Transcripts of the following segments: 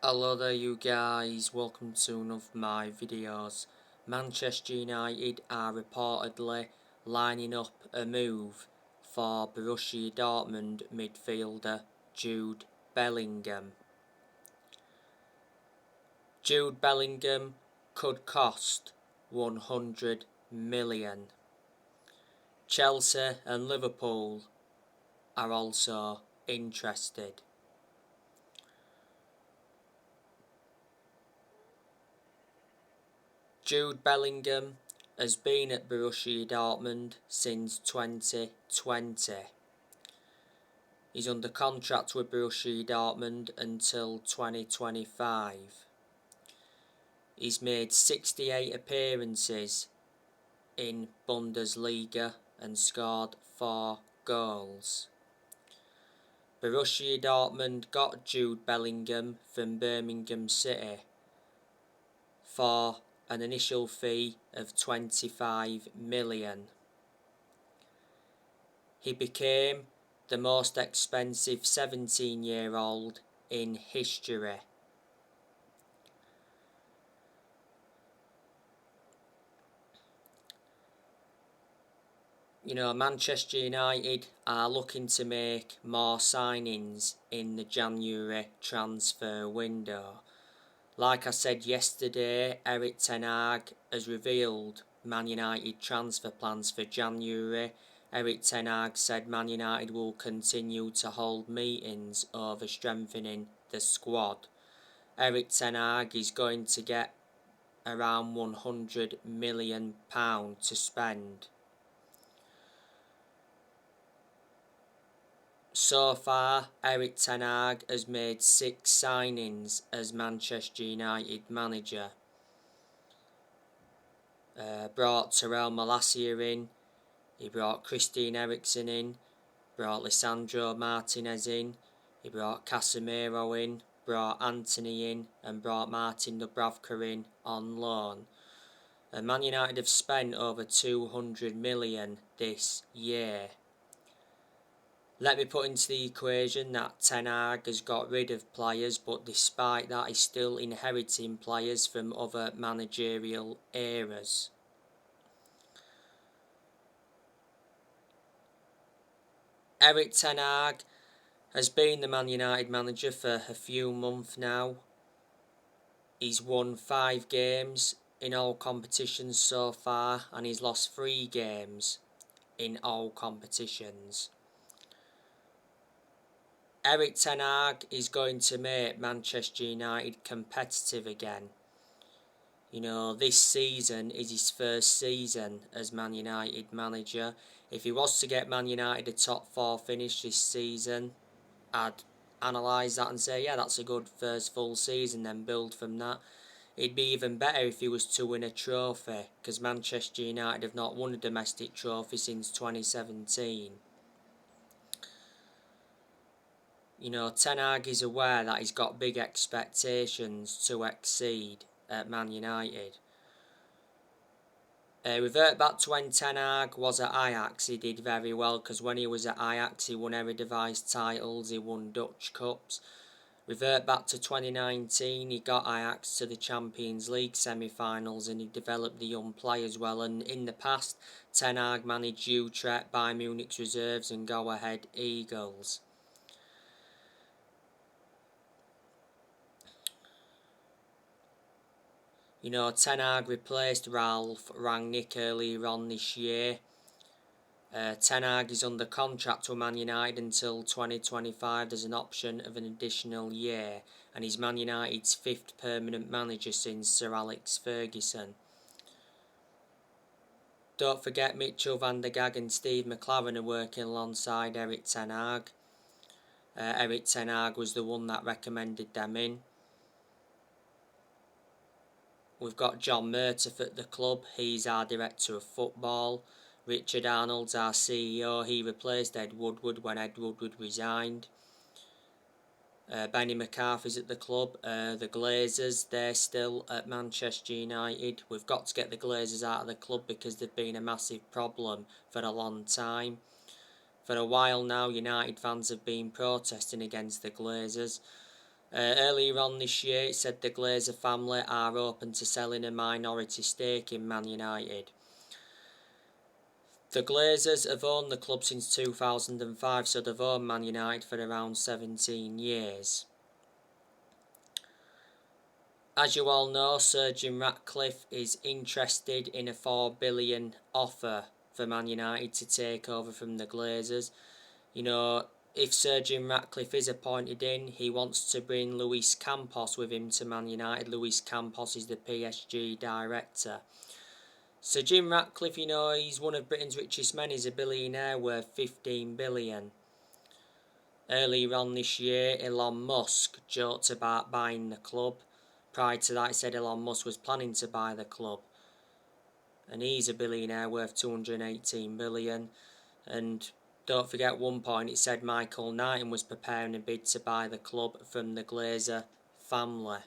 Hello there you guys, welcome to one of my videos. Manchester United are reportedly lining up a move for Borussia Dortmund midfielder Jude Bellingham. Jude Bellingham could cost 100 million. Chelsea and Liverpool are also interested. Jude Bellingham has been at Borussia Dortmund since 2020. He's under contract with Borussia Dortmund until 2025. He's made 68 appearances in Bundesliga and scored 4 goals. Borussia Dortmund got Jude Bellingham from Birmingham City for an initial fee of 25 million. He became the most expensive 17-year-old in history. Manchester United are looking to make more signings in the January transfer window. Like I said yesterday, Erik ten Hag has revealed Man United transfer plans for January. Erik ten Hag said Man United will continue to hold meetings over strengthening the squad. Erik ten Hag is going to get around £100 million to spend. So far, Erik ten Hag has made 6 signings as Manchester United manager. Brought Terrell Malacia in, he brought Christian Eriksen in, brought Lisandro Martinez in, he brought Casemiro in, brought Anthony in, and brought Martin Dubravka in on loan. And Man United have spent over 200 million this year. Let me put into the equation that Ten Hag has got rid of players, but despite that he's still inheriting players from other managerial eras. Erik ten Hag has been the Man United manager for a few months now. He's won 5 games in all competitions so far, and he's lost 3 games in all competitions. Erik ten Hag is going to make Manchester United competitive again. This season is his first season as Man United manager. If he was to get Man United a top 4 finish this season, I'd analyse that and say, yeah, that's a good first full season, then build from that. It'd be even better if he was to win a trophy, because Manchester United have not won a domestic trophy since 2017. Ten Hag is aware that he's got big expectations to exceed at Man United. Revert back to when Ten Hag was at Ajax, he did very well, because when he was at Ajax he won Eredivisie titles, he won Dutch Cups. Revert back to 2019, he got Ajax to the Champions League semi-finals and he developed the young players well, and in the past Ten Hag managed Utrecht, Bayern Munich's reserves and Go Ahead Eagles. Ten Hag replaced Ralf Rangnick earlier on this year. Ten Hag is under contract with Man United until 2025. There's an option of an additional year, and he's Man United's 5th permanent manager since Sir Alex Ferguson. Don't forget Mitchell van der Gaag and Steve McLaren are working alongside Erik ten Hag. Erik ten Hag was the one that recommended them in. We've got John Murtaugh at the club, he's our director of football. Richard Arnold's our CEO, he replaced Ed Woodward when Ed Woodward resigned. Benny McCarthy's at the club. The Glazers, they're still at Manchester United. We've got to get the Glazers out of the club because they've been a massive problem for a long time. For a while now, United fans have been protesting against the Glazers. Earlier on this year, it said the Glazer family are open to selling a minority stake in Man United. The Glazers have owned the club since 2005, so they've owned Man United for around 17 years. As you all know, Sir Jim Ratcliffe is interested in a £4 billion offer for Man United to take over from the Glazers. You know, if Sir Jim Ratcliffe is appointed in, he wants to bring Luis Campos with him to Man United. Luis Campos is the PSG director. Sir Jim Ratcliffe, you know, he's one of Britain's richest men. He's a billionaire worth 15 billion. Earlier on this year, Elon Musk joked about buying the club. Prior to that, he said Elon Musk was planning to buy the club. And he's a billionaire worth 218 billion. And don't forget, at one point it said Michael Knighton was preparing a bid to buy the club from the Glazer family.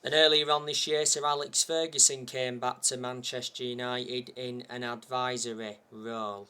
And earlier on this year, Sir Alex Ferguson came back to Manchester United in an advisory role.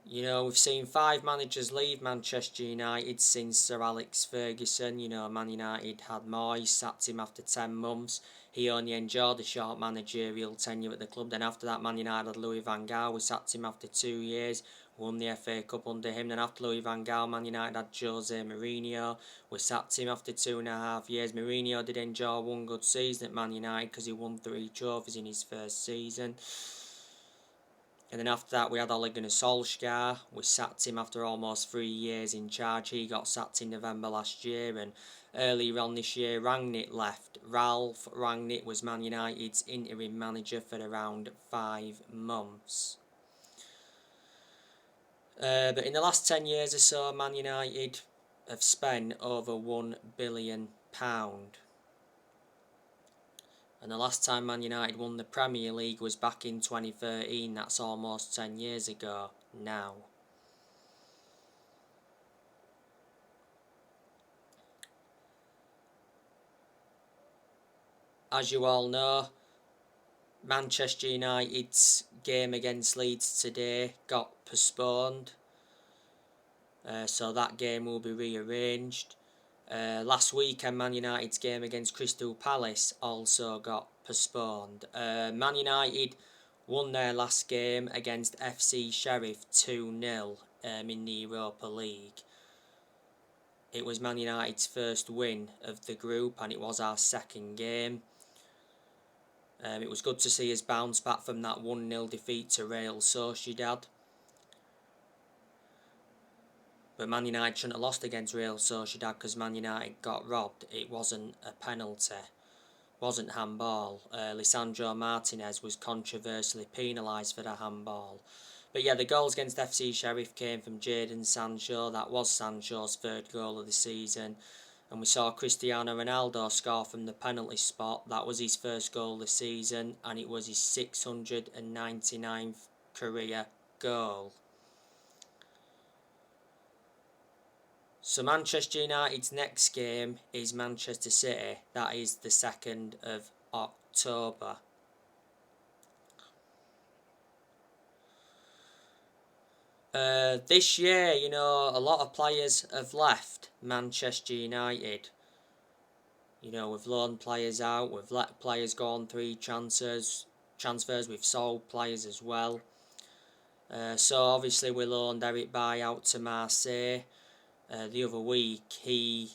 You know, we've seen 5 managers leave Manchester United since Sir Alex Ferguson. You know, Man United had Moyes, sacked him after 10 months. He only enjoyed a short managerial tenure at the club. Then after that, Man United had Louis van Gaal. We sacked him after 2 years. Won the FA Cup under him. Then after Louis van Gaal, Man United had Jose Mourinho. We sacked him after 2.5 years. Mourinho did enjoy one good season at Man United because he won 3 trophies in his first season. And then after that, we had Ole Gunnar Solskjaer. We sacked him after almost 3 years in charge. He got sacked in November last year. And earlier on this year, Rangnick left. Ralph Rangnick was Man United's interim manager for around 5 months. But in the last 10 years or so, Man United have spent over £1 billion. And the last time Man United won the Premier League was back in 2013. That's almost 10 years ago now. As you all know, Manchester United's game against Leeds today got postponed. So that game will be rearranged. Last weekend, Man United's game against Crystal Palace also got postponed. Man United won their last game against FC Sheriff 2-0 in the Europa League. It was Man United's first win of the group, and it was our second game. It was good to see us bounce back from that 1-0 defeat to Real Sociedad. But Man United shouldn't have lost against Real Sociedad because Man United got robbed. It wasn't a penalty. It wasn't handball. Lisandro Martinez was controversially penalised for the handball. But yeah, the goals against FC Sheriff came from Jadon Sancho. That was Sancho's 3rd goal of the season. And we saw Cristiano Ronaldo score from the penalty spot. That was his 1st goal of the season. And it was his 699th career goal. So Manchester United's next game is Manchester City. That is the 2nd of October. This year, you know, a lot of players have left Manchester United. You know, we've loaned players out, we've let players go on 3 transfers, we've sold players as well. So obviously we loaned Eric Bailly out to Marseille. The other week, he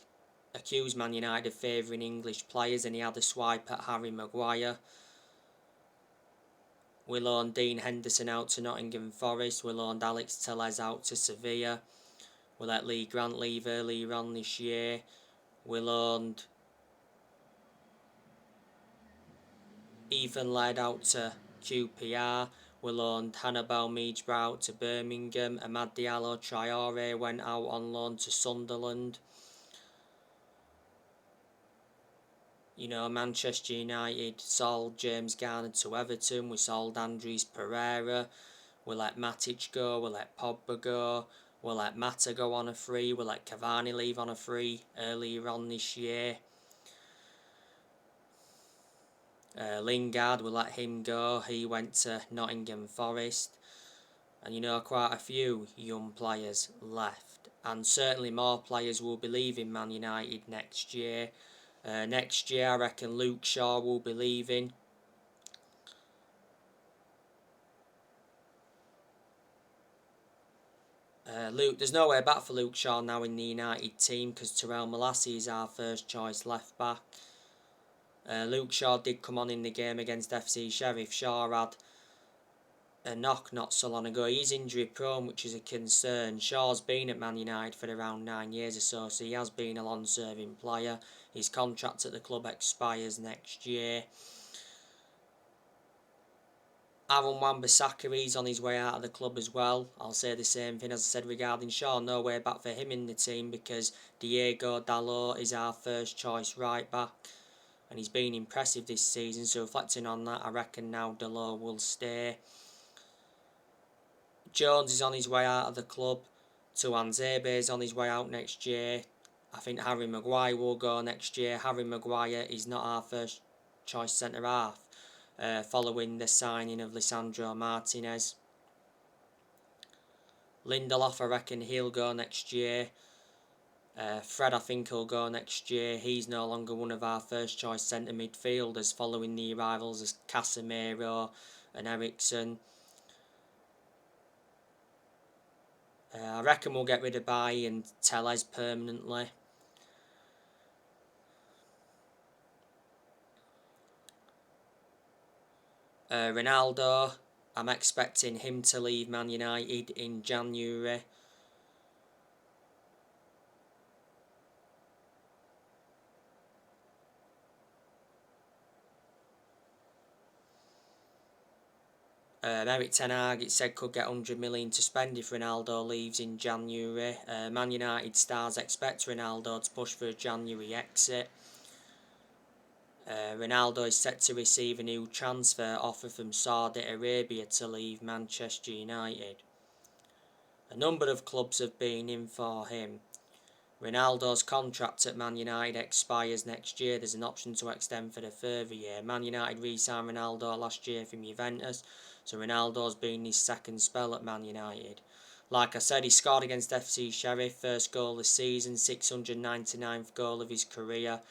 accused Man United of favouring English players and he had a swipe at Harry Maguire. We loaned Dean Henderson out to Nottingham Forest. We loaned Alex Telles out to Sevilla. We let Lee Grant leave earlier on this year. We loaned Ethan Laird out to QPR. We loaned Hannibal Meadsborough out to Birmingham. Amad Diallo Traore went out on loan to Sunderland. You know, Manchester United sold James Garner to Everton. We sold Andres Pereira. We let Matic go. We let Pogba go. We let Mata go on a free. We let Cavani leave on a free earlier on this year. Lingard, we let him go. He went to Nottingham Forest. and quite a few young players left, and certainly more players will be leaving Man United next year. Next year I reckon Luke Shaw will be leaving. There's no way back for Luke Shaw now in the United team, because Terrell Malacia is our first choice left back. Luke Shaw did come on in the game against FC Sheriff. Shaw had a knock not so long ago. He's injury prone, which is a concern. Shaw's been at Man United for around 9 years or so he has been a long-serving player. His contract at the club expires next year. Aaron Wan-Bissaka, he's on his way out of the club as well. I'll say the same thing as I said regarding Shaw. No way back for him in the team, because Diego Dalot is our first choice right back, and he's been impressive this season. So reflecting on that, I reckon now Dalot will stay. Jones is on his way out of the club. Tuanzebe is on his way out next year. I think Harry Maguire will go next year. Harry Maguire is not our first choice centre half, following the signing of Lisandro Martinez. Lindelof, I reckon he'll go next year. Fred, I think he'll go next year. He's no longer one of our first choice centre midfielders, following the arrivals of Casemiro and Eriksen. I reckon we'll get rid of Bailly and Telles permanently. Ronaldo, I'm expecting him to leave Man United in January. Erik Ten Hag, it said, could get 100 million to spend if Ronaldo leaves in January. Man United stars expect Ronaldo to push for a January exit. Ronaldo is set to receive a new transfer offer from Saudi Arabia to leave Manchester United. A number of clubs have been in for him. Ronaldo's contract at Man United expires next year. There's an option to extend for a further year. Man United re-signed Ronaldo last year from Juventus, so Ronaldo's been his second spell at Man United. Like I said, he scored against FC Sheriff, first goal this season, 699th goal of his career.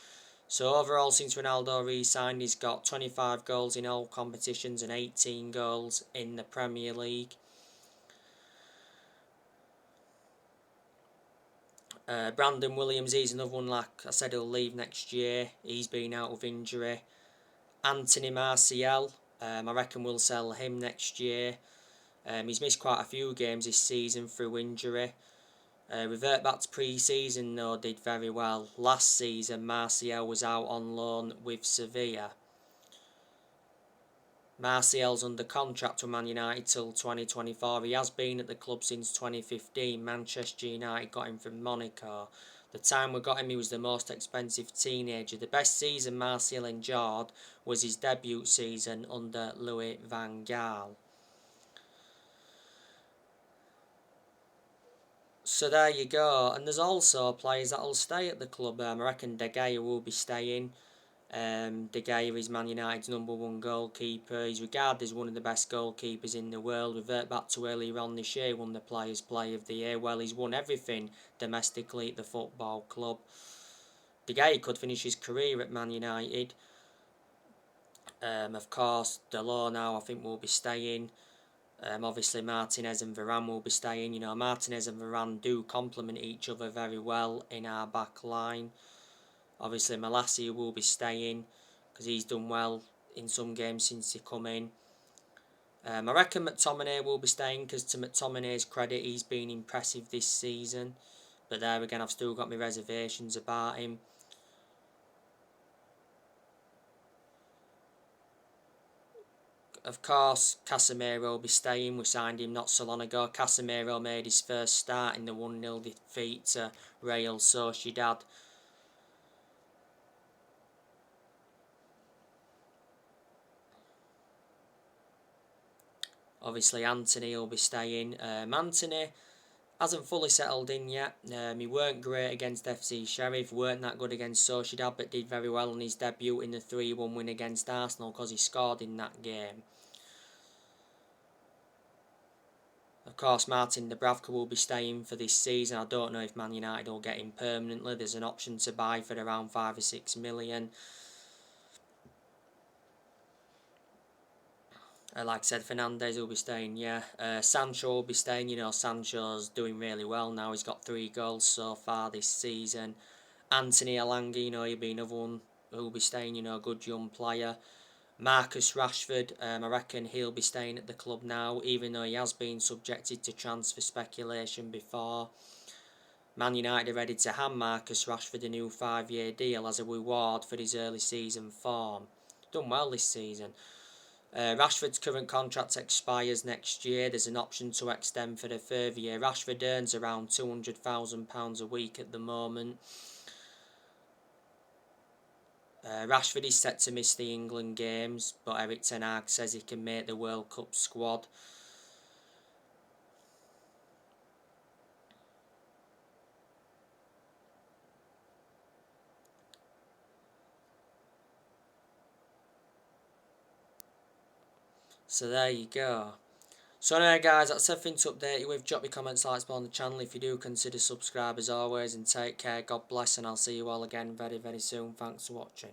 So overall, since Ronaldo re-signed, he's got 25 goals in all competitions and 18 goals in the Premier League. Brandon Williams, he's another one, like I said, he'll leave next year. He's been out with injury. Anthony Martial, I reckon we'll sell him next year. He's missed quite a few games this season through injury. Revert back to pre-season though, did very well. Last season, Martial was out on loan with Sevilla. Martial's under contract with Man United till 2024. He has been at the club since 2015. Manchester United got him from Monaco. The time we got him, he was the most expensive teenager. The best season Martial enjoyed was his debut season under Louis van Gaal. So there you go. And there's also players that will stay at the club. I reckon De Gea will be staying. De Gea is Man United's #1 goalkeeper. He's regarded as one of the best goalkeepers in the world. Revert back to earlier on this year, won the Players' Player of the Year. Well, he's won everything domestically at the football club. De Gea could finish his career at Man United. Of course, Dalot now I think will be staying. Obviously Martinez and Varane will be staying. Martinez and Varane do complement each other very well in our back line. Obviously Malacia will be staying because he's done well in some games since he come in. I reckon McTominay will be staying because, to McTominay's credit, he's been impressive this season. But there again, I've still got my reservations about him. Of course, Casemiro will be staying. We signed him not so long ago. Casemiro made his first start in the 1-0 defeat to Real Sociedad. Obviously, Anthony will be staying. Anthony hasn't fully settled in yet. He weren't great against FC Sheriff, weren't that good against Sociedad, but did very well on his debut in the 3-1 win against Arsenal because he scored in that game. course, Martin Dubravka will be staying for this season. I don't know if Man United will get him permanently. There's an option to buy for around 5 or 6 million. Like I said, Fernandes will be staying, yeah. Sancho will be staying. You know, Sancho's doing really well now. He's got 3 goals so far this season. Anthony Elanga, you know, he'll be another one who'll be staying, you know, a good young player. Marcus Rashford, I reckon he'll be staying at the club now, even though he has been subjected to transfer speculation before. Man United are ready to hand Marcus Rashford a new 5-year deal as a reward for his early season form. Done well this season. Rashford's current contract expires next year. There's an option to extend for a further year. Rashford earns around £200,000 a week at the moment. Rashford is set to miss the England games, but Erik ten Hag says he can make the World Cup squad. So there you go. So anyway guys, that's everything to update you with. Drop your comments, likes on the channel if you do consider subscribe as always, and take care, God bless, and I'll see you all again very soon. Thanks for watching.